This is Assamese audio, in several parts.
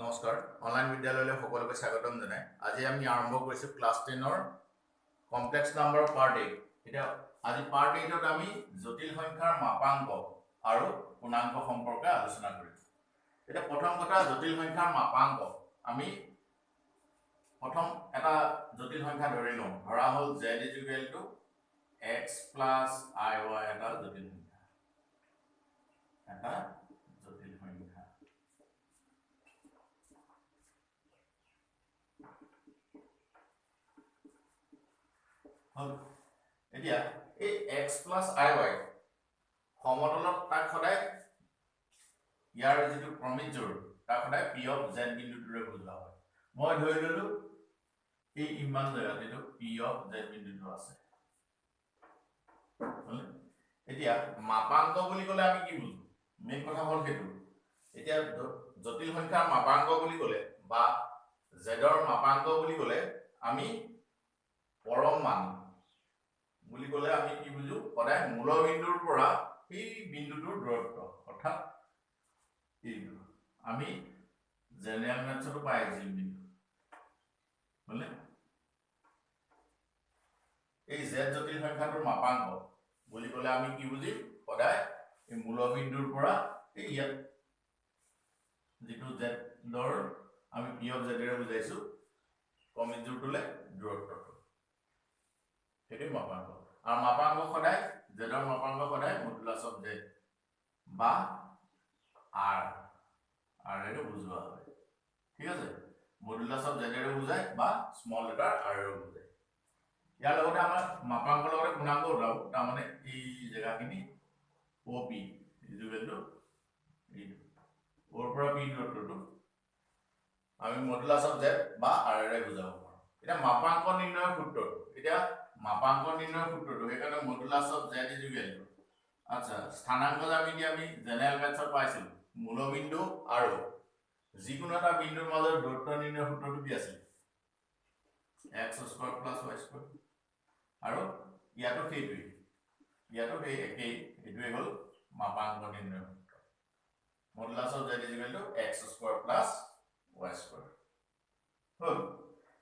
নমস্কাৰ অনলাইন বিদ্যালয়লৈ সকলোকে স্বাগতম জনাই আজি আমি আৰম্ভ কৰিছো ক্লাছ 10ৰ কমপ্লেক্স নাম্বাৰৰ পাৰ্ট 8 এটা আজি পাৰ্ট 8ত আমি জটিল সংখ্যাৰ মাপাংক আৰু পূৰ্ণাংক সম্পৰ্কে আলোচনা কৰিম এটা প্ৰথম কথা জটিল সংখ্যাৰ মাপাংক আমি প্ৰথম এটা জটিল সংখ্যা ধৰি লওঁ ধৰা হ'ল z x + iy এটা জটিল সংখ্যা এতিয়া এই x + iy সমতলত তাক সদায় ইয়াৰ যেটো ক্ৰমিক জোড় তাক সদায় p of z বিন্দুটোৰে বুজোৱা হয় মই ধৰি ললো এই ইমান জায়গা এটো p of z বিন্দুটো আছে এতিয়া মাপাংক বুলি ক'লে আমি কি বুজো মেইন কথা হ'ল হেতু এতিয়া জটিল সংখ্যাৰ মাপাংক বুলি ক'লে বা z ৰ মাপাংক বুলি ক'লে আমি পৰম মান বুলি ক'লে আমি কি বুজো সদায় মূল বিন্দুৰ পৰা এই বিন্দুটোৰ দূৰত্ব অৰ্থাৎ এইটো আমি জেনাৰেল মেথডটো পাই আছিল বিন্দু হলে এই z জটিল সংখ্যাটোৰ মাপাংক বুলি ক'লে আমি কি বুজিম সদায় এই মূল বিন্দুৰ পৰা এই ইয়াত যেটো z ৰ আমি p of z ৰে বুজাইছো ক্ৰমিক জোড়টোলে দূৰত্বটো হেতু মাপাংক আৰ মাপাংক সদায় z ৰ মাপাংক সদায় মডুলাস অফ z বা r এৰ বুঝোৱা হয় ঠিক আছে মডুলাস অফ z এৰ বুঝায় বা স্মল লেটাৰ r এৰ বুঝায় ইয়াৰ লগতে আমাৰ মাপাংক লগতে পূৰ্ণাংক ওলাও তাৰ মানে এই জায়গাখিনি op ইকুৱেল টু ওৰ পৰা p দূৰত্বটো আমি মডুলাস অফ z বা r এৰে বুজাব পাৰো এটা মাপাংক নিৰ্ণয়ৰ সূত্ৰটো এটা মাপাংক নিৰ্ণয়ৰ সূত্ৰটো হেকাৰণে modulus of z equal to আচ্ছা স্থানাংক জ্যামিতি আমি জেনাৰেল মেথডত পাইছিল মূলবিন্দু আৰু যিকোনো এটা বিন্দুৰ মাজৰ দূৰত্ব নিৰ্ণয়ৰ সূত্ৰটো কি আছিল x² + y² আৰু ইয়াতো সেইটোই ইয়াতো এই একেই এটোৱে হ'ল মাপাংক নিৰ্ণয়ৰ সূত্ৰ modulus of z equal two x² + y² হ'ল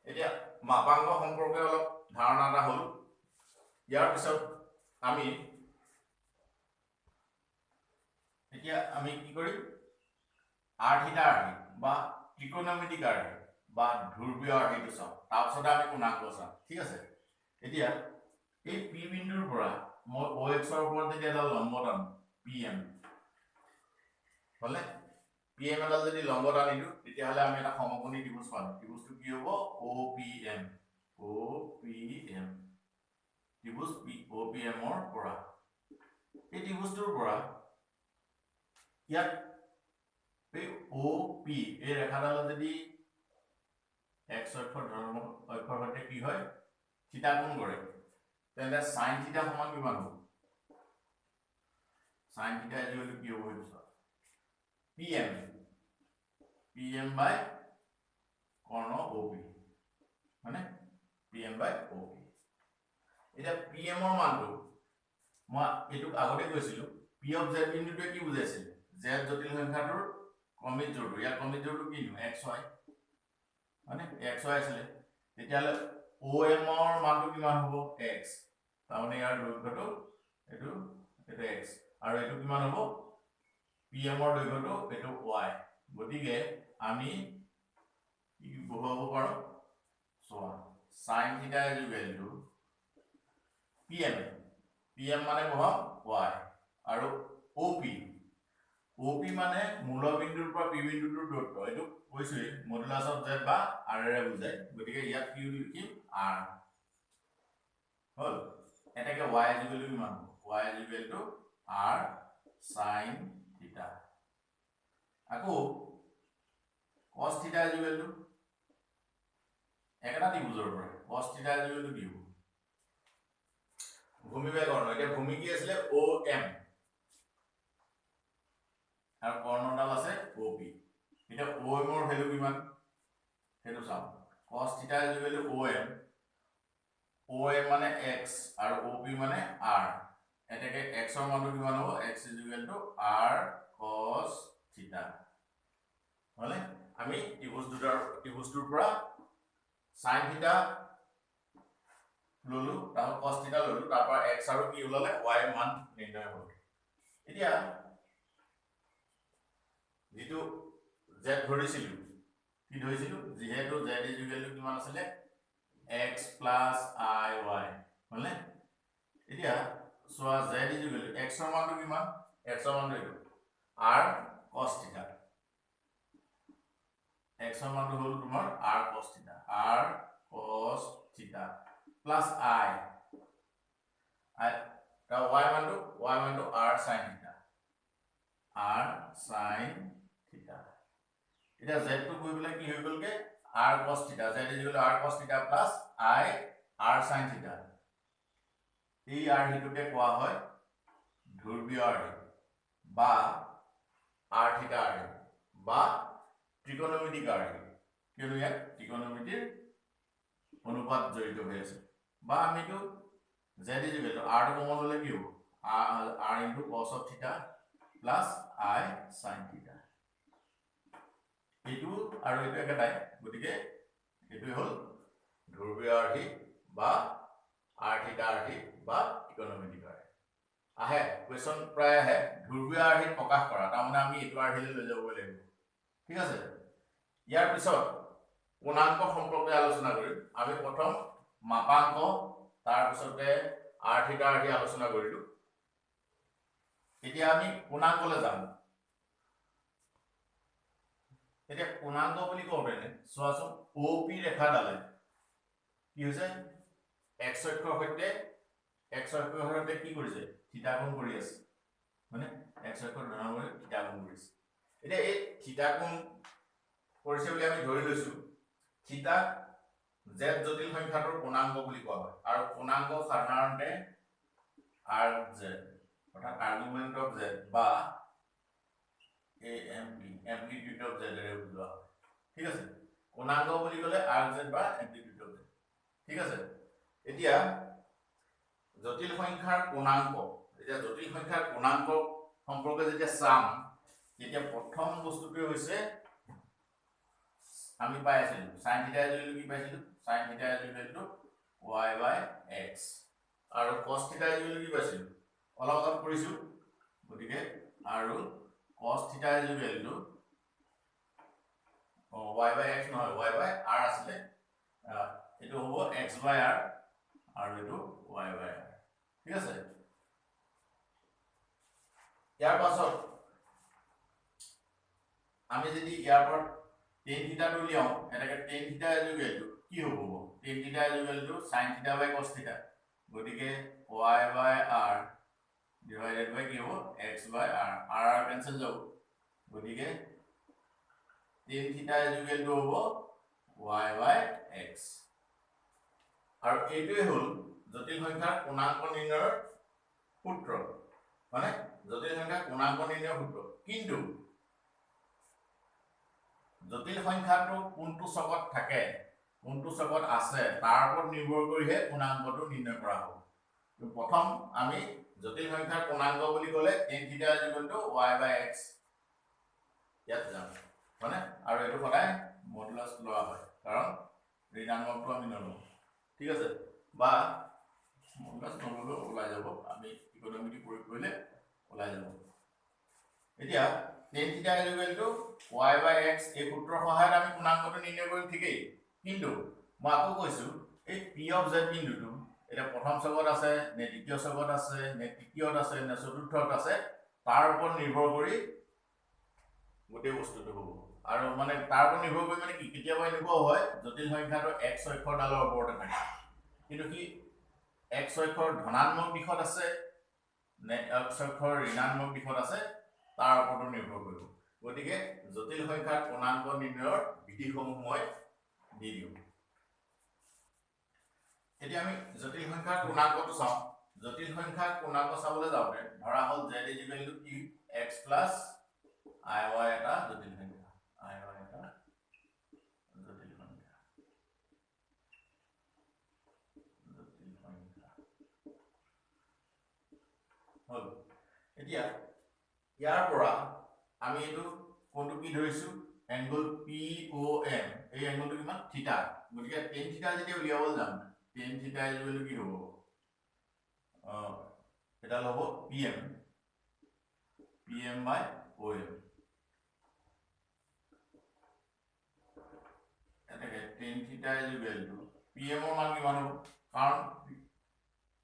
এতিয়া মাপাংক সম্পৰ্কে অলপ ধাৰণা এটা হ'ল ইয়াৰ পিছত আমি এতিয়া আমি কি কৰিম r থিটা বা ত্ৰিকোণমিতিক r বা ধ্ৰুৱীয় rটো চাও তাৰপিছত আমি পূৰ্ণাংক চাম ঠিক আছে এতিয়া এই p বিন্দুৰ পৰা মই ox ৰ ওপৰত যেতিয়া এটা লম্ব টানো pm হলে pm এডাল যদি লম্ব টানিলো তেতিয়া হলে আমি এটা সমকোণী ত্ৰিভুজ পাম ত্ৰিভুজটো কি হ'ব opm ত্ৰিভুজ opm ৰ পৰা এই ত্ৰিভুজটোৰ পৰা ইয়াত এই op এই ৰেখাডাল যদি x অক্ষৰ ধৰ্ম অক্ষৰ সৈতে কি হয় থিটা কোণ কৰে তেন্তে sin থিটা সমান কিমান হ'ব sin থিটা ইকুৱেল কি হ'ব সেইটো pm by কৰ্ণ op মানে pm by op এটা pm ৰ মানটো মই এটুক আগতে কৈছিলো p of z বিন্দুটোৱে কি বুজাইছিল z জটিল সংখ্যাটোৰ ক্ৰমিক জোড়টো ইয়াৰ ক্ৰমিক জোড়টো কিনো xy মানে xy আছিল তেতিয়ালে om ৰ মানটো কিমান হ'ব x তাৰমানে ইয়াৰ দৈৰ্ঘ্যটো এটো x আৰু এটো কিমান হ'ব pm ৰ দৈৰ্ঘ্যটো এটো y গতিকে আমি কি বহুৱাব পাৰো সমান sin থিটা ইকুৱেল টু pm মানে বহাম y আৰু op মানে মূল বিন্দুৰ পৰা p বিন্দুটোৰ দূৰত্ব এটো কৈছোই মডুলাস অফ z বা r এৰে বুজায় গতিকে ইয়াত কি লিখিম r হল এটাকে y ইকুৱেল টু কিমান y equal to r sin থিটা আকৌ cos থিটা ইকুৱেল টু একটা ত্ৰিভুজৰ পৰা cos থিটা ইকুৱেল টু কি হ'ব ভূমি বাই কৰ্ণ এটা ভূমি কি আছিল om আৰু কৰ্ণডাল আছে op এটা om ৰ ভ্যালু কিমান হেতু চাম cos থিটা ইকুৱেল টু om মানে x আৰু op মানে r এটাকে x ৰ মানটো কিমান হ'ব x equal to r cos থিটা হলে আমি ত্ৰিভুজটোৰ পৰা sin থিটা ললো তাৰ cos থিটা ললো তাৰ পৰা x আৰু কি ওলালে y মান নিৰ্ণয় হ'ল এতিয়া যেটো z ধৰিছিলো কি ধৰিছিলো যেহেতু z কিমান আছিল x + iy হলে এতিয়া সোয়া z x ৰ মানটো কিমান x ৰ মানটো এইটো r cos থিটা x ৰ মানটো হ'ল তোমাৰ r cos থিটা plus I the y মানটো r sin theta এটা z টো গৈ বলে কি হৈ গলকে r cos theta z r cos theta plus I r sin theta এই r হিটোকে কোৱা হয় ধ্ৰুৱীয় r বা r theta r বা ত্ৰিকোণমিতিক r কিয়নো ইয়াত ত্ৰিকোণমিতিৰ অনুপাত জড়িত হৈ আছে বা আমিটো z r টো কমন হলে কি হ'ব r into cos of theta plus I sin theta এইটো আৰু এইটো একেটাই গতিকে এইটো হ'ল ধ্ৰুৱীয় আৰ্হি বা r theta আৰ্হি বা ত্ৰিকোণমিতিক আৰ্হি আহে কোৱেশ্চন প্ৰায় আহে ধ্ৰুৱীয় আৰ্হি প্ৰকাশ কৰা তাৰমানে আমি এইটো আৰ্হিলৈ লৈ যাব লাগিব ঠিক আছে ইয়াৰ পিছত কোণাংক সম্পৰ্কে আলোচনা কৰিম আমি প্ৰথম মাপাংক তাৰ পিছতে r থিটা আৰ্হি আলোচনা কৰিলো এতিয়া আমি কোণাংকলৈ যাম এতিয়া কোণাংক বুলি কওঁতে চোৱাচোন OP ৰেখাডালে কি হৈছে x অক্ষৰ সৈতে কি কৰিছে থিটা কোণ কৰি আছে মানে x অক্ষৰ ধনাত্মক থিটা কোণ কৰিছে এতিয়া এই থিটা কোণ কৰিছে বুলি আমি ধৰি লৈছো থিটা z জটিল সংখ্যাটোৰ কোণাংক বুলি কোৱা হয় আৰু কোণাংক সাধাৰণতে rz অৰ্থাৎ আৰ্গুমেন্ট অফ z বা amplitude of z এৰে বুজোৱা হয় ঠিক আছে কোণাংক বুলি ক'লে rz বা amplitude of z ঠিক আছে এতিয়া জটিল সংখ্যাৰ কোণাংক সম্পৰ্কে যেতিয়া চাম তেতিয়া প্ৰথম বস্তুটো হৈছে আমি পাই আছিলো sin থিটা কি পাইছিলো sin থিটা y by x আৰু cos থিটা কি পাইছিলো অলপ কৰিছো গতিকে আৰু cos থিটা y by x নহয় y by r আছে এটো হ'ব x by r আৰু এটো y by r ঠিক আছে ইয়াৰ পাছত আমি যদি ইয়াৰ পৰা tan থিটা টো লিয়াও এটাকে tan থিটা কি হ'ব tan থিটা sin থিটা by cos থিটা গতিকে y by r divided by কি হ'ব x by r r cancel যাব গতিকে tan থিটা হ'ব y by x আৰু এইটোৱে হ'ল জটিল সংখ্যাৰ কোণাংক নিৰ্ণয়ৰ সূত্ৰ মানে জটিল সংখ্যাৰ কোণাংক নিৰ্ণয়ৰ সূত্ৰ কিন্তু জটিল সংখ্যাটো কোনটো চকত থাকে কোনটো চকত আছে তাৰ ওপৰত নিৰ্ভৰ কৰিহে কোণাংকটো নিৰ্ণয় কৰা হ'ব প্ৰথম আমি জটিল সংখ্যাৰ কোণাংক বুলি ক'লে tan থিটা y by x ইয়াত যাম মানে আৰু এটো সদায় মডুলাস লোৱা হয় কাৰণ ঋণাত্মকটো আমি নলওঁ ঠিক আছে বা মডুলাস নললেও ওলাই যাব আমি ইকোনমিক প্ৰয়োগ কৰিলে ওলাই যাব এতিয়া tan থিটা y by x এই সূত্ৰৰ সহায়ত আমি কোণাংকটো নিৰ্ণয় কৰিম ঠিকই কিন্তু মই আকৌ কৈছো এই p of z বিন্দুটো এটা প্ৰথম চকত আছে নে দ্বিতীয় চকত আছে নে তৃতীয়ত আছে নে চতুৰ্থত আছে তাৰ ওপৰত নিৰ্ভৰ কৰি গোটেই বস্তুটো হ'ব আৰু মানে তাৰ ওপৰত নিৰ্ভৰ কৰি মানে কি কেতিয়াবা এনেকুৱা হয় জটিল সংখ্যাটো x অক্ষৰ ডালৰ ওপৰতে থাকে কিন্তু কি x অক্ষৰ ধনাত্মক দিশত আছে নে x অক্ষৰ ঋণাত্মক দিশত আছে তাৰ ওপৰত নিৰ্ভৰ কৰিব গতিকে জটিল সংখ্যাৰ কোণাংক নিৰ্ণয়ৰ বিধিসমূহ মই দি দিওঁ এতিয়া আমি জটিল সংখ্যাৰ কোণাংকটো চাওঁ জটিল সংখ্যাৰ কোণাংক চাবলৈ যাওঁতে ধৰা হ'ল z কি x plus iy এটা জটিল সংখ্যা হল এতিয়া ইয়াৰ পৰা আমি এটো কোনটো কি ধৰিছো এংগল POM এই এংগলটো কিমান থিটা গতিকে tan থিটা যেতিয়া উলিয়াবলৈ যাম tan থিটা ইকুৱেল কি হ'ব এটা হ'ব PM by OM এটাকে tan থিটা ইকুৱেল টু PM ৰ মান কিমান হ'ব কাৰণ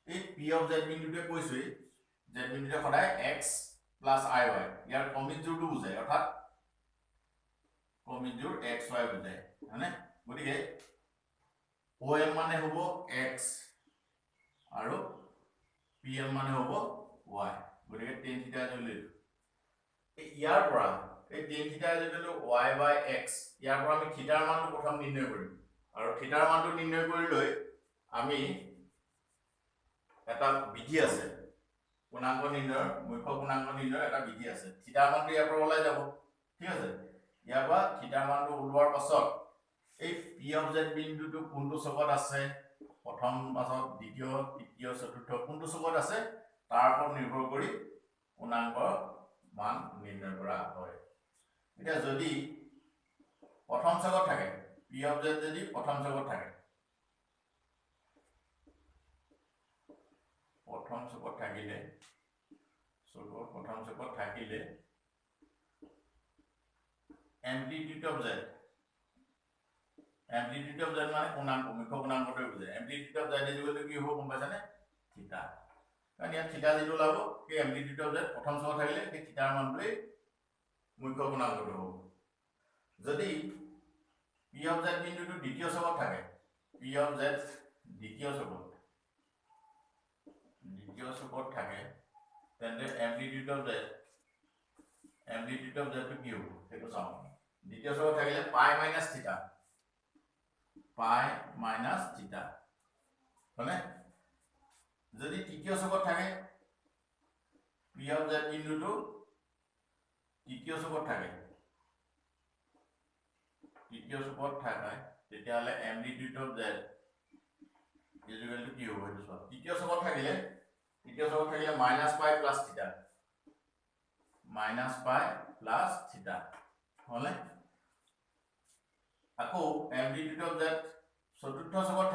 এই P of Z বিন্দুটোৱে কৈছে Z বিন্দুটোৱে সদায় x plus IY ইয়াৰ কমিত জোৰটো বুজায় অৰ্থাৎ কমিত জোৰ xy বুজায় হয়নে গতিকে OM মানে হ'ব x আৰু PM মানে হ'ব y গতিকে tan থিটা লৈ ইয়াৰ পৰা এই tan থিটা equal to y by x ইয়াৰ পৰা আমি থিটাৰ মানটো প্ৰথম নিৰ্ণয় কৰিম আৰু থিটাৰ মানটো নিৰ্ণয় কৰি লৈ আমি এটা বিধি আছে পূৰ্ণাংগ নিৰ্ণয়ৰ মুখ্য পূৰ্ণাংগ নিৰ্ণয়ৰ এটা বিধি আছে থিটাৰ মানটো ইয়াৰ পৰা ওলাই যাব ঠিক আছে ইয়াৰ পৰা থিটাৰ মানটো ওলোৱাৰ পাছত এই P of Z বিন্দুটো কোনটো চকত আছে প্ৰথম পাছত দ্বিতীয় তৃতীয় চতুৰ্থ কোনটো চকত আছে তাৰ ওপৰত নিৰ্ভৰ কৰি পূৰ্ণাংগৰ মান নিৰ্ণয় কৰা হয় এতিয়া যদি প্ৰথম চকত থাকে P of Z যদি প্ৰথম চকত থাকে প্ৰথম চকত থাকিলে amplitude of Z মানে পূৰ্ণাংগ মুখ্য পূৰ্ণাংগটোৱে বুজায় amplitude of Z equal two কি হ'ব গম পাইছানে থিটা কাৰণ ইয়াত থিটা যিটো ওলাব সেই amplitude of Z প্ৰথম চকত থাকিলে সেই থিটাৰ মানটোৱে মুখ্য পূৰ্ণাংগটো হ'ব যদি P of Z বিন্দুটো দ্বিতীয় চকত থাকে P of Z দ্বিতীয় চকত থাকে তেন্তে amplitude of Z টো কি হ'ব সেইটো চাওঁ দ্বিতীয় চকত থাকিলে পাই মাইনাস থিটা হয়নে যদি তৃতীয় চকত থাকে P of Z বিন্দুটো তৃতীয় চকত থাকে তেতিয়াহ'লে amplitude of Z equal two কি হ'ব সেইটো চোৱা তৃতীয় চকত থাকিলে মাইনাস পাই প্লাস থিটা হলে আকৌ amplitude of Z চতুৰ্থ চকত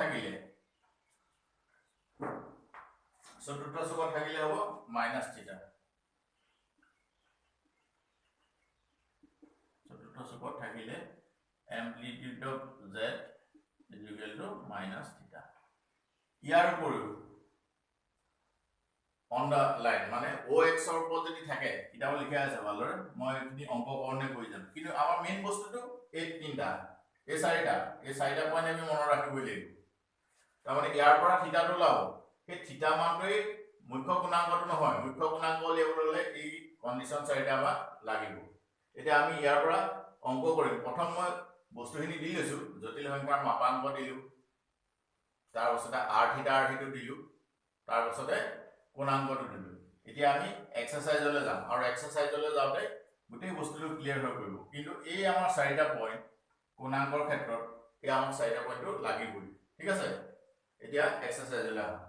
থাকিলে হ'ব মাইনাস থিটা চতুৰ্থ চকত থাকিলে amplitude of Z equal two minus থিটা ইয়াৰ উপৰিও on the line মানে OX ৰ ওপৰত যদি থাকে কিতাপ লিখা আছে ভালদৰে মই এখিনি অংককৰণে কৰি যাম কিন্তু আমাৰ মেইন বস্তুটো এই তিনটা এই চাৰিটা পইণ্ট আমি মনত ৰাখিবই লাগিব তাৰমানে ইয়াৰ পৰা থিটাটো ওলাব সেই থিটা মানটোৱে মুখ্য পূৰ্ণাংগটো নহয় মুখ্য পূৰ্ণাংগ উলিয়াবলৈ এই কণ্ডিশ্যন চাৰিটা আমাক লাগিব এতিয়া আমি ইয়াৰ পৰা অংক কৰিম প্ৰথম মই বস্তুখিনি দি লৈছো জটিল সংখ্যাৰ মাপাংক দিলো তাৰ পাছতে r থিটা দিলো তাৰ পাছতে পূৰ্ণাংগটো দিলো এতিয়া আমি এক্সাৰসাইজলৈ যাম আৰু এক্সাৰসাইজলৈ যাওঁতে গোটেই বস্তুটো ক্লিয়াৰ হৈ পৰিব কিন্তু এই আমাৰ চাৰিটা পইণ্ট পূৰ্ণাংগৰ ক্ষেত্ৰত এই আমাৰ চাৰিটা পইণ্টটো লাগিবই ঠিক আছে এতিয়া এক্সাৰসাইজলৈ আহোঁ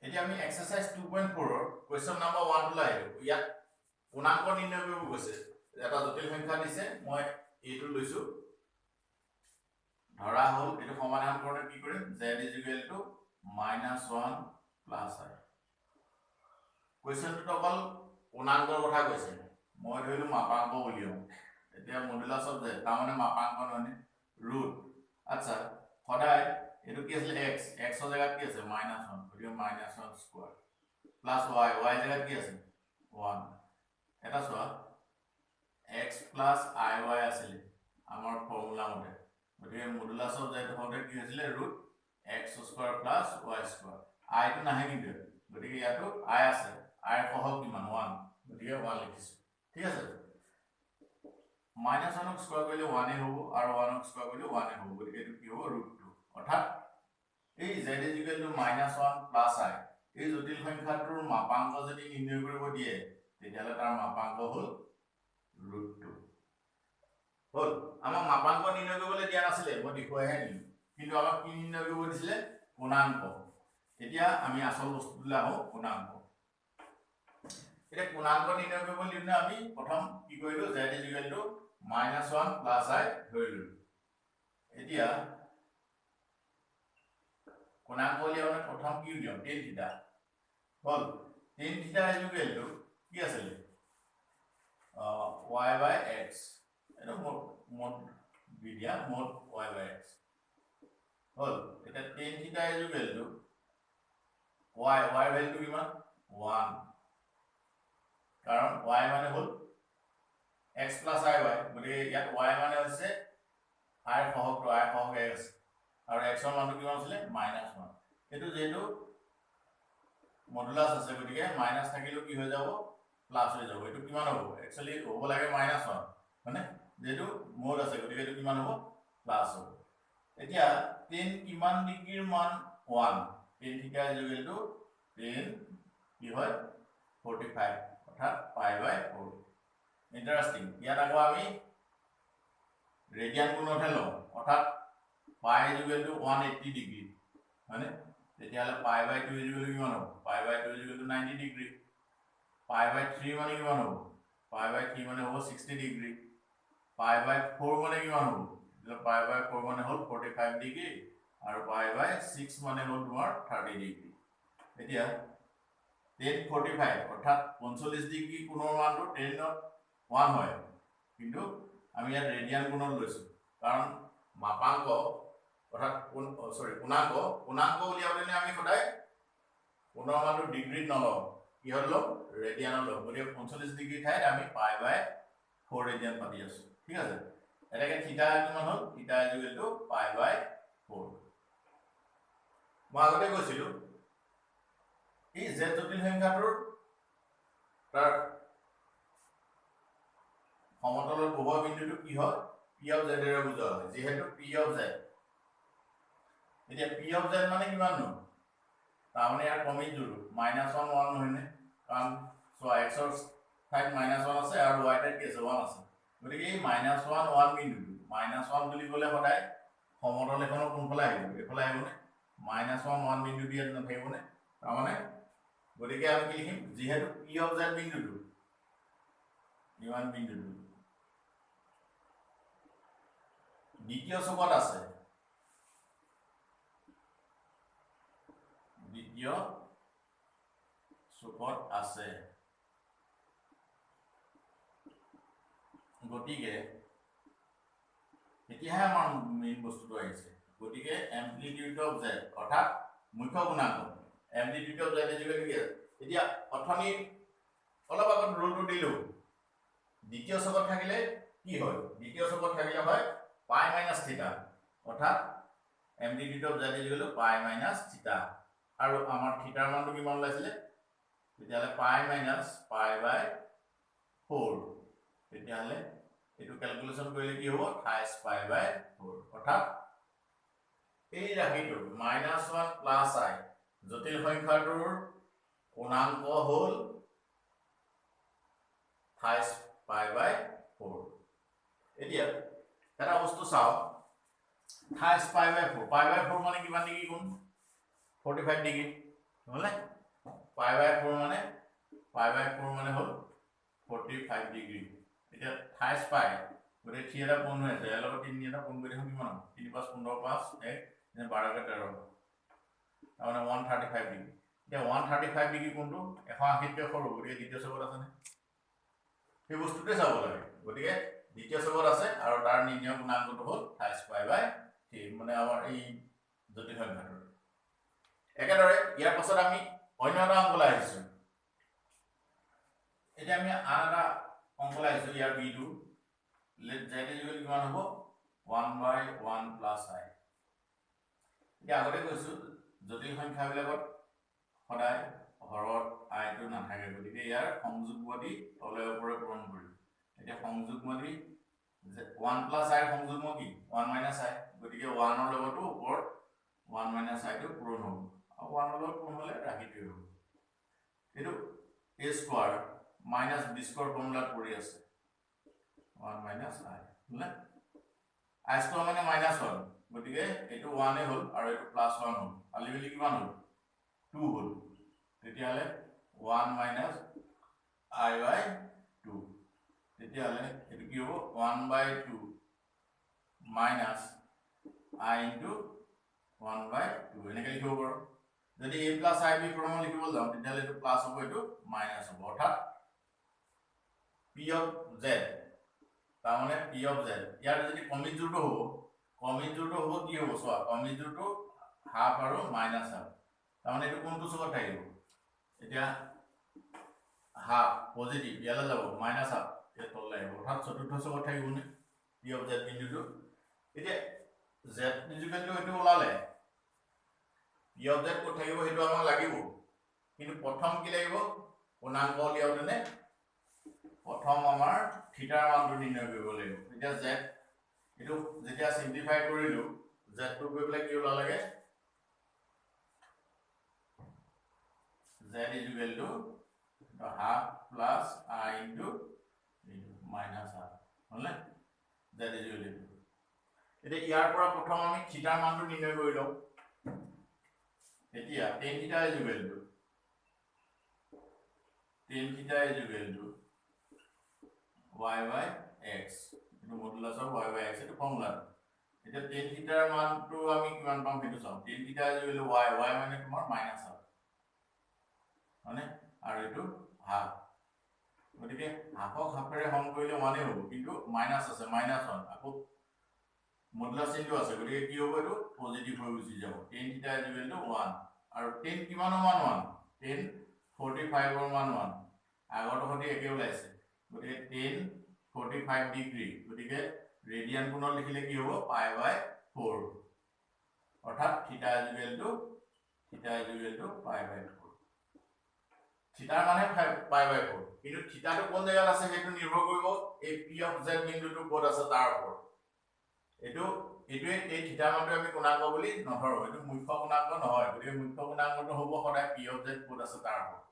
এতিয়া আমি এক্সাৰসাইজ 2.4 ৰ কোৱেশ্চন নম্বৰ 1 লৈ আহিলো ইয়াত পূৰ্ণাংগ নিৰ্ণয় কৰিব কৈছে এটা জটিল সংখ্যা দিছে মই এইটো লৈছো ধৰা হল এইটো সমাধান কৰোঁতে কি কৰিম z -1 plus I কোৱেশ্চনটো অকল পূৰ্ণাংগৰ কথা কৈছে মই ধৰিলো মাপাংক উলিয়াও এতিয়া মডুলাছ অফ z তাৰমানে মাপাংক নহয় ৰুট আচ্ছা সদায় এটো কি আছিল x x ৰ জায়গাত কি আছে -1 গতিকে -1 স্কয়াৰ প্লাস y y জায়গাত কি আছে 1 এটা চোৱা x plus iy আছিল আমাৰ ফৰ্মুলা মতে গতিকে মডুলাছ অফ z হওঁতে কি হৈছিল root x square plus y square i টো নাহে কিন্তু গতিকে ইয়াতো i আছে i ৰ সহগ কিমান 1 গতিকে 1 লিখিছো ঠিক আছে -1 ক স্কয়াৰ কৰিলে 1 হ'ব আৰু 1 ক স্কয়াৰ কৰিলে 1 হ'ব গতিকে এটো কি হ'ব √2 অৰ্থাৎ এই z -1 প্লাস i এই জটিল সংখ্যাটোৰ মাপাংক যদি নিৰ্ণয় কৰিব দিয়ে তেতিয়াহ'লে তাৰ মাপাংক হ'ল √2 হল আমাক মাপাংক নিৰ্ণয় কৰিবলৈ দিয়া নাছিলে মই দেখুৱাইহে দিলো কিন্তু আমাক কি নিৰ্ণয় কৰিব দিছিলে পূৰ্ণাংক এতিয়া আমি আসল বস্তুটোলৈ আহো পূৰ্ণাংক এটা গুণাঙ্ক নিৰ্ণয় কৰিবলৈ দিনে আমি প্ৰথম কি কৰিলো z = -1 + i ধৰিলো এতিয়া গুণাঙ্ক উলিয়াবলৈ প্ৰথম কি উলিয়াম tan থিটা হল tan থিটা = কি আছিল y/x এটা mod বিদ্যা mod y/x হল এটা tan থিটা = y ভ্যালুটো কিমান 1 কাৰণ y মানে হল x + iy গতিকে ইয়াত y মানে হৈছে i সহগটো i সহগ x আৰু x ৰ মানটো কিমান আছিল -1 এটো যেটো মডুলাস আছে গতিকে মাইনাস থাকিলেও কি হৈ যাব প্লাস হৈ যাব এটো কিমান হ'ব একচুয়ালি হ'ব লাগে -1 মানে যেটো মোড আছে গতিকে এটো কিমান হ'ব প্লাস হ'ব এতিয়া tan কিমান ডিগ্ৰীৰ মান 1 tan থিটা = tan কি হয় 45 অৰ্থাৎ π/4 ইন্টাৰেস্টিং ইয়াত আকৌ আমি ৰেডিয়ান গুণতহে লওঁ অৰ্থাৎ π = 180 ডিগ্ৰী মানে তেতিয়াহলে π/2 কিমান হ'ব π/2 = 90 ডিগ্ৰী π/3 মানে কিমান হ'ব π/3 মানে হ'ব 60 ডিগ্ৰী π/4 মানে কিমান হ'ব π/4 মানে হ'ল 45 ডিগ্ৰী আৰু π/6 মানে হ'ল তোমাৰ 30 ডিগ্ৰী এতিয়া tan 45 অৰ্থাৎ 45 ডিগ্ৰী কোণৰ মানটো tan ত 1 হয় কিন্তু আমি ইয়াত ৰেডিয়ান গুণত লৈছো কাৰণ মাপাঙ্ক অৰ্থাৎ গুণাঙ্ক উলিয়াবলৈ আমি সদায় কোণৰ মানটো ডিগ্ৰীত নলওঁ কি হ'ল ৰেডিয়ানত লওঁ গতিকে 45 ডিগ্ৰী ঠাইত আমি π/4 ৰেডিয়ান পাতি আছো ঠিক আছে এটাকে থিটা কিমান হ'ল থিটা = π/4 মই আগতে কৈছিলো এই z জটিল সংখ্যাটোৰ তাৰ সমতলৰ বহু বিন্দুটো কি হয় p of z এৰে বুজোৱা হয় যেহেতু p of z এতিয়া p of z মানে কিমান নো তাৰমানে ইয়াৰ কমিত জুৰু -1 1 নহয়নে কাৰণ so x ৰ ঠাইত -1 আছে আৰু y ঠাইত কি আছে 1 আছে গতিকে এই -1 1 বিন্দুটো -1 বুলি ক'লে সদায় সমতল এখনৰ কোনফালে আহিব এফালে আহিবনে -1 1 বিন্দু দিয়া নাথাকিবনে তাৰমানে গতিকে আমি কি লিখিম যেহেতু p of z বিন্দুটো ইমান বিন্দুটো দ্বিতীয় চকত আছে দ্বিতীয় চকত আছে গতিকে এতিয়াহে আমাৰ মেইন বস্তুটো আহিছে গতিকে এম্প্লিটিউড অফ z অৰ্থাৎ মুখ্য গুণাঙ্ক এম্প্লিটিউড অফ z = কি এতিয়া অথনি অলপ আগত ৰুলটো দিলো দ্বিতীয় চকত থাকিলে কি হয় দ্বিতীয় চকত থাকিলে হয় π - থিটা অৰ্থাৎ এম্প্লিটিউড অফ z = π - থিটা আৰু আমাৰ থিটাৰ মানটো কিমান ওলাইছিলে তেতিয়াহলে π - π/4 তেতিয়াহলে এটো ক্যালকুলেশন কৰিলে কি হ'ব 28 π/4 অৰ্থাৎ এই ৰাশিটো -1 + i জটিল সংখ্যাটোৰ গুণাঙ্ক হ'ল 28 π/4 এতিয়া এটা বস্তু চাও 28 π/4 মানে কিমান ডিগ্ৰী গুণ 45 ডিগ্ৰী হলে π/4 মানে হ'ল 45 ডিগ্ৰী এতিয়া 28 পাই গতে 3 এটা কোণ হৈ আছে এৰ লগত 3 এটা কোণ কৰি দেখোন কিমান 3 5 15 5 1 12 কে 13 মানে 135 ডিগ্ৰী এতিয়া 135 ডিগ্ৰী কোণটো 180 কে সৰু গতিকে দ্বিতীয় চকত আছে নে এই বস্তুতে চাব লাগে গতিকে দ্বিতীয় চকত আছে আৰু তাৰ নিৰ্ণয় গুণাঙ্কটো হ'ল 28 π/3 মানে আমাৰ এই জটিল সংখ্যাটো একেদৰে ইয়াৰ পাছত আমি অন্য এটা অংক লাইছো এটা আমি আন এটা অংক লাইছো ইয়াৰ b2 let z = কিমান হ'ব 1/1 + i এতিয়া আগতে কৈছো জটিল সংখ্যাবিলাকত সদায় হৰত i টো নাথাকে গতিকে ইয়াৰ সংযোগবাদী তলে ওপৰে পূৰণ কৰিম এতিয়া সংযোগবাদী 1 + i সংযোগম কি 1 - i গতিকে 1 ৰ লগতো ওপৰত 1 - i টো পূৰণ হ'ব আৰু 1 ৰ লগত পূৰণ হ'লে ৰাখিটো হ'ব এটো a স্কয়াৰ - b স্কয়াৰ ফৰ্মুলাত পৰি আছে 1 - i হলে i স্কয়াৰ মানে -1 গতিকে এটো 1 এ হ'ল আৰু এটো +1 হ'ল আলটিমেটলি কিমান হ'ল 2 হ'ল তেতিয়ালে 1 - I by 2 তেতিয়াহ'লে এটো কি হ'ব 1 by 2 minus I into 1 by 2 এনেকৈ লিখিব পাৰোঁ যদি a plus ib ফৰ্মুলা লিখিব যাওঁ তেতিয়াহ'লে এটো প্লাস হ'ব এটো মাইনাস হ'ব অৰ্থাৎ p of z তাৰ মানে p of z ইয়াৰ যদি কমিত জোৰটো হ'ব কি হ'ব চোৱা কমিত জোৰটো হাফ আৰু মাইনাস হাফ তাৰ মানে এটো কোনটো চকত থাকিব এতিয়া হাফ পজিটিভ ইয়ালে যাব মাইনাস হাফ এ তললে আহিব অৰ্থাৎ চতুৰ্থ চকত থাকিবনে p of z বিন্দুটো এতিয়া z ইকুৱেলটো এটো ওলালে p of z কত থাকিব হেতু আমাক লাগিব কিন্তু প্ৰথম কি লাগিব গুণাঙ্ক লিয়াওতেনে প্ৰথম আমাৰ থিটাৰ মানটো নিৰ্ণয় কৰিব লাগিব এতিয়া z এটো যেতিয়া সিম্পলিফাই কৰিলো z টো গৈ পেলাই কি ওলালেগে z is equal to half plus I into minus half হলে z is equal to এতিয়া ইয়াৰ পৰা প্ৰথম আমি থিটাৰ মানটো নিৰ্ণয় কৰি লওঁ এতিয়া tan theta is equal to y by x এটো modulus of y by x এটো ফৰ্মুলা এতিয়া tan theta ৰ মানটো আমি কিমান পাম হেতু চাও tan theta is equal to y মানে তোমাৰ মাইনাস হাফ মানে আৰু এটো হাফ গতিকে হাফক হাফেৰে হৰণ কৰিলে 1 এ হ'ব কিন্তু মাইনাস আছে মাইনাস 1 আকৌ মডুলাস চিহ্ন আছে গতিকে কি হ'ব এটো পজিটিভ হৈ গুচি যাব tan theta is equal to 1 আৰু tan কিমান মান 1 tan 45 ৰ মান 1 আগৰ হতে একে ওলাইছে গতিকে tan 45 ডিগ্ৰী গতিকে ৰেডিয়ান কোণত লিখিলে কি হ'ব পাই বাই 4 অৰ্থাৎ থিটা is equal to পাই বাই 4 থিটাৰ মানে পাই বাই 4 কিন্তু থিটাটো কোন জায়গাত আছে হেতু নিৰ্ভৰ কৰিব এই p of z বিন্দুটো ক'ত আছে তাৰ ওপৰত এটোৱে এই থিটা মানটো আমি গুণাঙ্ক বুলি নধৰো এটো মুখ্য গুণাঙ্ক নহয় গতিকে মুখ্য গুণাঙ্কটো হ'ব সদায় p of z ক'ত আছে তাৰ ওপৰত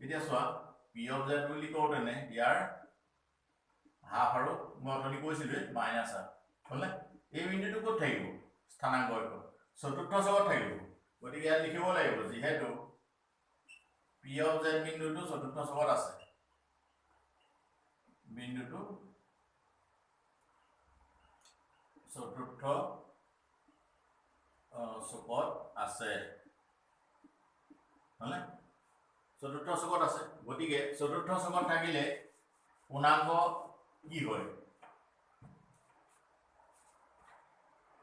এতিয়া চোৱা p of z বুলি কওঁতেনে ইয়াৰ হাফ আৰু মই অথনি কৈছিলো মাইনাস হাফ হলে এই বিন্দুটো ক'ত থাকিব স্থানাংক চতুৰ্থ চকত থাকিব গতিকে ইয়াত লিখিব লাগিব যিহেতু p of z বিন্দুটো চতুৰ্থ চকত আছে বিন্দুটো চতুৰ্থ চকত আছে হলে চতুৰ্থ চকত আছে গতিকে চতুৰ্থ চকত থাকিলে গুণাঙ্ক কি হয়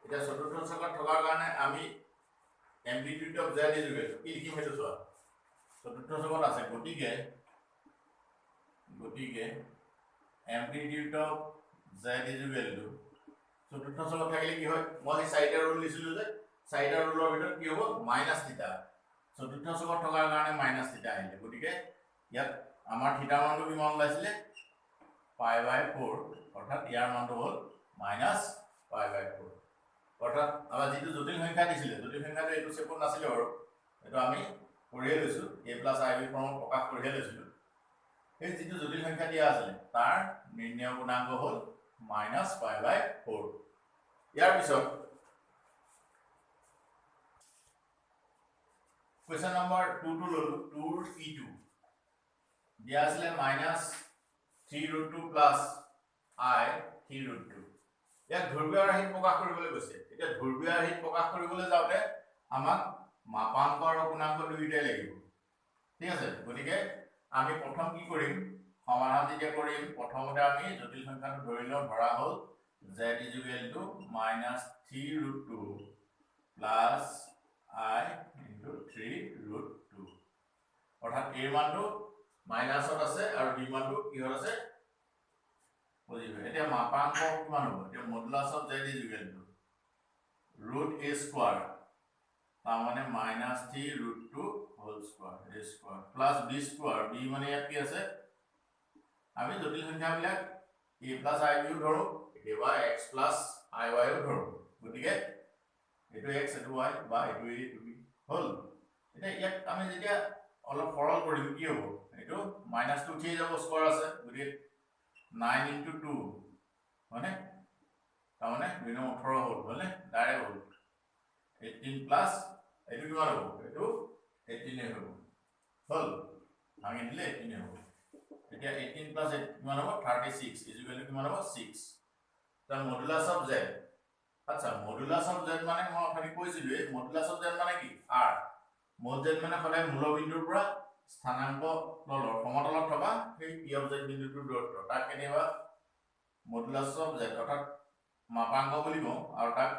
এটা চতুৰ্থ চকত থকাৰ কাৰণে আমি amplitude of z is equal to কি লিখিম হেতু চোৱা চতুৰ্থ চকত আছে গতিকে amplitude of z is equal to চতুৰ্থ চকত থাকিলে কি হয় মই চাৰিটা ৰুল লিখিলো যে চাৰিটা ৰুলৰ ভিতৰত কি হ'ব মাইনাস থিটা চতুৰ্থ চকত থকাৰ কাৰণে মাইনাস থিটা আহিলে গতিকে ইয়াত আমাৰ থিটা মানটো কিমান ওলাইছিলে পাই বাই 4 অৰ্থাৎ ইয়াৰ মানটো হ'ল মাইনাস পাই বাই 4 অৰ্থাৎ আমাৰ যেটো জটিল সংখ্যা দিছিলে জটিল সংখ্যাটো এটো সেপত নাছিলে আৰু এটো আমি কৰিয়ে লৈছো a plus ib ফৰ্ম প্ৰকাশ কৰিয়ে লৈছিলো এই যেটো জটিল সংখ্যা দিয়া আছিল তাৰ নিৰ্ণয় গুণাঙ্ক হ'ল মাইনাস পাই বাই 4 ইয়াৰ পিছত question number 2 to lolo 2 e2 দিয়া আছিল minus 3 root 2 plus I 3 root 2 ইয়াক ধ্ৰুবীয় ৰাশিত প্ৰকাশ কৰিবলৈ গৈছে এতিয়া ধ্ৰুবীয় ৰাশিত প্ৰকাশ কৰিবলৈ যাওতে আমাক মাপাঙ্ক আৰু গুণাঙ্ক দুইটাই লাগিব ঠিক আছে গতিকে আমি প্ৰথম কি কৰিম সমাধান যেতিয়া কৰিম প্ৰথমতে আমি জটিল সংখ্যাটো ধৰি লওঁ ধৰা হ'ল z is equal to minus 3 root 2 plus I into 3 root 2 অৰ্থাৎ a মানটো মাইনাসত আছে আৰু b মানটো কি হৈ আছে পজিটিভ এতিয়া মাপাঙ্ক কিমান হ'ব এতিয়া modulus of z is equal to root a square তাৰ মানে minus 3 root 2 whole square a square plus b square b মানে ইয়াত কি আছে আমি জটিল সংখ্যাবিলাক a plus ib ধৰো কেবা x plus iy ধৰো গতিকে এটো x এটো y বা এটো a এটো b হল এটা ইয়াত আমি যেতিয়া অলপ সৰল কৰিম কি হ'ব এটো -2 উঠি যাব স্কয়াৰ আছে গতিকে 9 into 2 মানে তাহলে 2 18 হল হলে ডাইরেক্ট হল 18 প্লাস এটো কিমান হ'ব এটো 18 এ হ'ব হল ভাঙি দিলে 18 এ হ'ব এতিয়া 18 plus 8 কিমান হ'ব 36 is equal to কিমান হ'ব 6 তাৰ মডুলাস অফ z আচ্ছা মডুলাস অফ z মানে মই অথনি কৈছিলো মডুলাস অফ z মানে কি r mod z মানে সদায় মূলবিন্দুৰ পৰা স্থানাংক তলৰ সমতলত থকা সেই p of z বিন্দুটোৰ দূৰত্ব তাক কেনেবা মডুলাস অফ z অৰ্থাৎ মাপাংক বুলি কওঁ আৰু তাক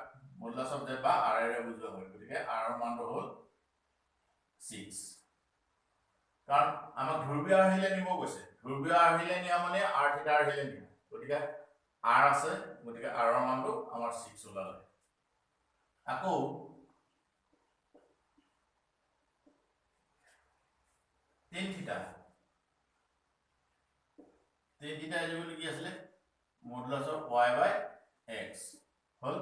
মডুলাস অফ z বা r এৰে বুজোৱা হয় গতিকে r ৰ মানটো হ'ল 6 কাৰণ আমাক ধ্ৰুৱীয় আহিলে নিব কৈছে ধ্ৰুৱীয় আহিলে নিয়া মানে r থিটা আহিলে নিয়া গতিকে r আছে গতিকে r ৰ মানটো আমাৰ 6 ওলালে আকৌ tan থিটা ইকুৱেল কি আছিল modulus of y by x হল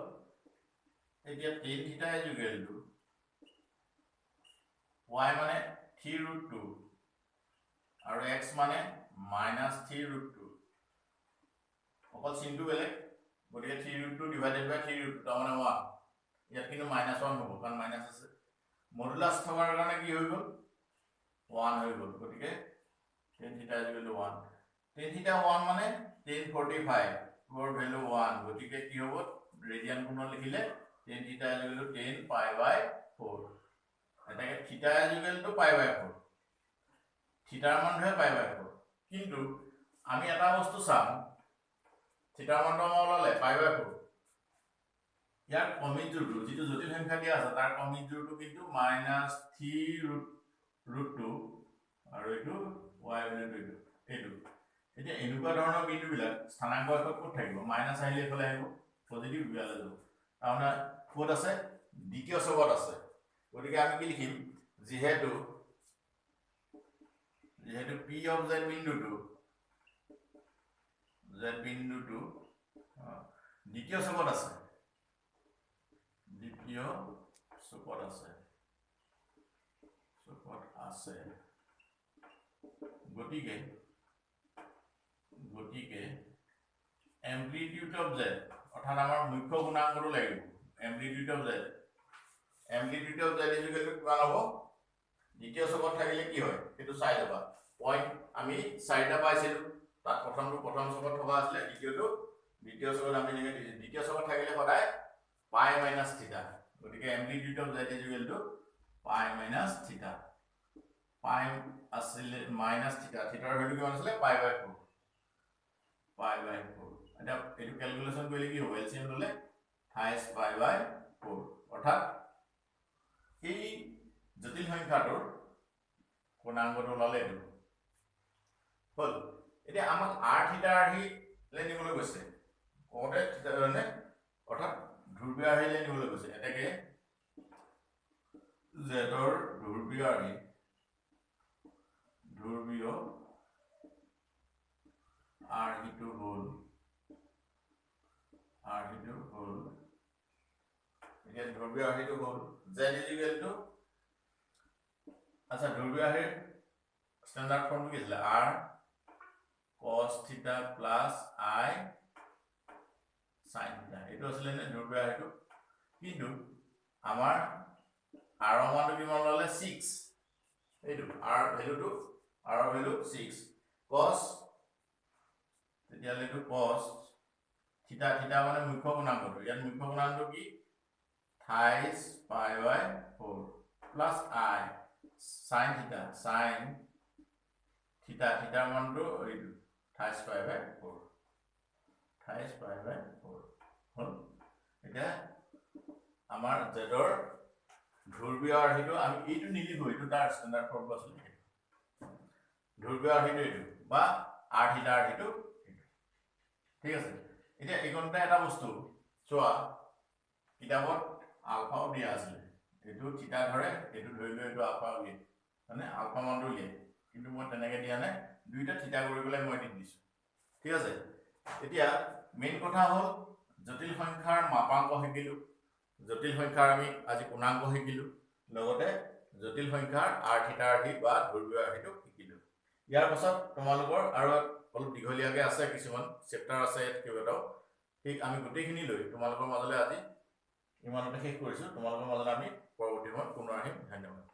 এতিয়া tan থিটা ইকুৱেল টু y মানে 3√2 আৰু x মানে -3√2 অকল চিনটো বেলেগ গতিকে 3√2 ডিভাইডেড বাই 3√2 তাৰ মানে 1 ইয়াত কিন্তু -1 হ'ব কাৰণ মাইনাস আছে মডুলাস থকাৰ কাৰণে কি হৈ গ'ল 1 হৈ গ'ল গতিকে tan থিটা ইকুৱেল টু 1 tan থিটা 1 মানে 1045 ৰ ভ্যালু 1 গতিকে কি হ'ব ৰেডিয়ান কোণত লিখিলে tan থিটা ইকুৱেল টু 10 পাই বাই 4 এটাকে থিটা ইকুৱেল টু পাই বাই 4 থিটাৰ মানটো পাই বাই 4 কিন্তু আমি এটা বস্তু চাম থিটাৰ মানটো ওলালে পাই বাই 4 ইয়াৰ কমিত জোৰটো যেটো জটিল সংখ্যা দিয়া আছে তাৰ কমিত জোৰটো কিন্তু -3√2 আৰু এইটো y ভ্যালুটো এইটো এতিয়া এনেকুৱা ধৰণৰ বিন্দুবিলাক স্থানাংক একত ক'ত থাকিব মাইনাস আহিলে এফালে আহিব পজিটিভ বিয়ালে যাব তাৰমানে ক'ত আছে দ্বিতীয় ছকত আছে গতিকে আমি কি লিখিম যেহেতু p of z বিন্দুটো দ্বিতীয় ছকত আছে গতিকে amplitude of z অৰ্থাৎ আমাৰ মুখ্য গুণাংকটো লাগিব amplitude of z is equal to কিমান হ'ব দ্বিতীয় ছকত থাকিলে কি হয় সেইটো চাই যাবা পইণ্ট আমি চাৰিটা পাইছিলো তাত প্ৰথম ছকত থকা আছিল দ্বিতীয় ছকত আমি নেগে দ্বিতীয় ছকত থাকিলে সদায় পাই মাইনাস থিটা গতিকে amplitude of z is equal to পাই মাইনাস থিটা পাই আছিল মাইনাস থিটা থিটাৰ ভ্যালু কিমান আছিল পাই বাই 4 এটা এটো ক্যালকুলেশন কৰিলে কি হ'ব এলসিএম ললে 28 পাই বাই 4 অৰ্থাৎ এই জটিল সংখ্যাটোৰ কোণাংকটো ওলালে এটো হল এতিয়া আমাক r থিটা আহিলে নিবলৈ গৈছে কোতে থিটা মানে অৰ্থাৎ ধ্ৰুৱীয় আহিলে নিবলৈ গৈছে এটাকে z ৰ ধ্ৰুৱীয় r হিটো হল এতিয়া ধ্ৰুৱীয় আহিটো হল z is equal to আচ্ছা ধ্ৰুৱীয় আহিৰ স্ট্যান্ডার্ড ফর্ম কি আছিল r cos থিটা প্লাস i sin থিটা এটো আছিল নে ধ্ৰুৱীয় আহিটো কিন্তু আমাৰ r ৰ মানটো কিমান ললে 6 এইটো r ভ্যালুটো r ৰ ভ্যালু 6 cos তেতিয়ালে তো cos থিটা মানে মুখ্য গুণাংকটো ইয়াত মুখ্য গুণাংকটো কি 28 pi by 4 plus i sin থিটাৰ মানটো এইটো 28 পাই বাই 4 হল এটা আমাৰ z ৰ ধ্ৰুৱীয় আহিটো আমি এইটো নিলিখো এইটো তাৰ স্ট্যান্ডাৰ্ড ফৰ্ম আছিল ধ্ৰুৱীয় আহিটো এইটো বা r থিটাৰ আহিটো ঠিক আছে এতিয়া এইকনটা এটা বস্তু চোৱা কিতাপত আলফাও দিয়া আছে এটো থিটা ধৰে এটো ধৰিলো এটো আলফা উলিয়ে মানে আলফা মানটো উলিয়ে কিন্তু মই তেনেকে দিয়া নাই দুইটা থিটা কৰি পেলাই মই দি দিছো ঠিক আছে এতিয়া মেইন কথা হল জটিল সংখ্যাৰ মাপাংক শিকিলো জটিল সংখ্যাৰ আমি আজি গুণাংক শিকিলো লগতে জটিল সংখ্যাৰ r থিটা বা ধ্ৰুৱীয় আহিটো শিকিলো ইয়াৰ পাছত তোমালোকৰ আৰু অলপ দীঘলীয়াকে আছে কিছুমান চেপ্টাৰ আছে কেইবাটাও ঠিক আমি গোটেইখিনি লৈ তোমালোকৰ মাজলৈ আজি ইমানতে শেষ কৰিছো তোমালোকৰ মাজলৈ আমি পৰৱৰ্তী সময়ত পুনৰ আহিম ধন্যবাদ